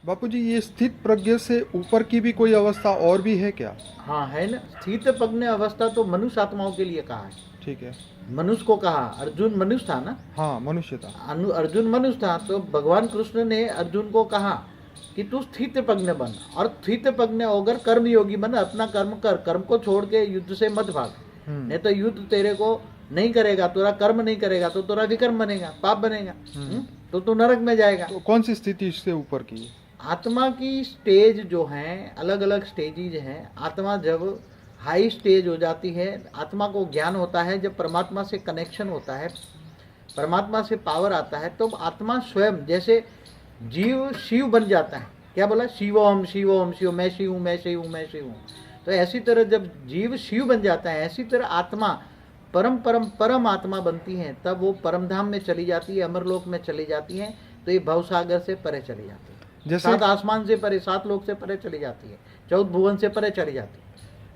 बापूजी, ये स्थित प्रज्ञ से ऊपर की भी कोई अवस्था और भी है क्या? हाँ है ना, स्थित प्रज्ञ अवस्था तो मनुष्य आत्माओं के लिए कहा है। ठीक है। मनुष्य को कहा, अर्जुन मनुष्य था ना, हाँ, मनुष्य था। अर्जुन मनुष्य था, तो भगवान कृष्ण ने अर्जुन को कहा कि तू स्थित प्रज्ञ बन, और स्थित प्रज्ञ होकर कर्म योगी बन, अपना कर्म कर, कर्म को छोड़ के युद्ध से मत भाग। नहीं तो युद्ध तेरे को नहीं करेगा, तेरा कर्म नहीं करेगा तो तेरा विकर्म बनेगा, पाप बनेगा, तो तू नरक में जाएगा। तो कौन सी स्थिति इससे ऊपर की है? आत्मा की स्टेज जो हैं, अलग अलग स्टेजेज हैं। आत्मा जब हाई स्टेज हो जाती है, आत्मा को ज्ञान होता है, जब परमात्मा से कनेक्शन होता है, परमात्मा से पावर आता है, तो आत्मा स्वयं, जैसे जीव शिव बन जाता है। क्या बोला? शिवोम शिवोम शिव, मैं शिव हूँ, मैं शिव हूँ, मैं शिव हूँ। तो ऐसी तरह जब जीव शिव बन जाता है, ऐसी तरह आत्मा परम आत्मा बनती है, तब वो परमधाम में चली जाती है, अमरलोक में चली जाती है। तो ये भवसागर से परे चली जाती है, जैसे 7 आसमान से परे, 7 लोक से परे चली जाती है, 14 भुवन से परे चली जाती है।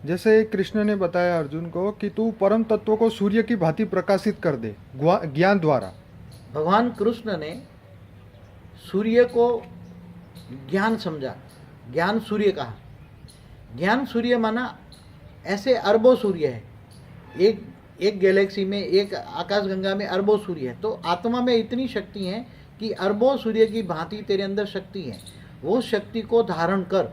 जैसे कृष्ण ने बताया अर्जुन को कि तू परम तत्व को सूर्य की भांति प्रकाशित कर दे ज्ञान द्वारा। भगवान कृष्ण ने सूर्य को ज्ञान समझा, ज्ञान सूर्य कहा। ज्ञान सूर्य माना ऐसे अरबों सूर्य है, एक गैलेक्सी में, एक आकाशगंगा में अरबों सूर्य है। तो आत्मा में इतनी शक्ति है कि अरबों सूर्य की भांति तेरे अंदर शक्ति है। वो शक्ति को धारण कर,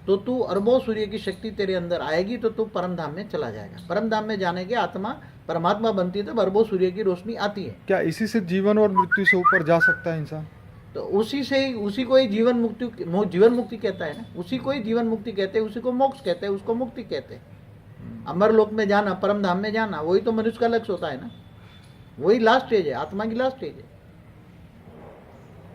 तो तू अरबों सूर्य की शक्ति तेरे अंदर आएगी, तो तू परम धाम में चला जाएगा। परम धाम में जाने के आत्मा परमात्मा बनती है, तब अरबों सूर्य की रोशनी आती है। क्या इसी से जीवन और मृत्यु से ऊपर जा सकता है इंसान? तो उसी को ही जीवन मुक्ति कहता है ना, उसी को ही जीवन मुक्ति कहते हैं, उसी को मोक्ष कहते हैं, उसको मुक्ति कहते हैं। अमर लोक में जाना, परम धाम में जाना, वही तो मनुष्य का लक्ष्य होता है ना, वही लास्ट स्टेज है, आत्मा की लास्ट स्टेज है।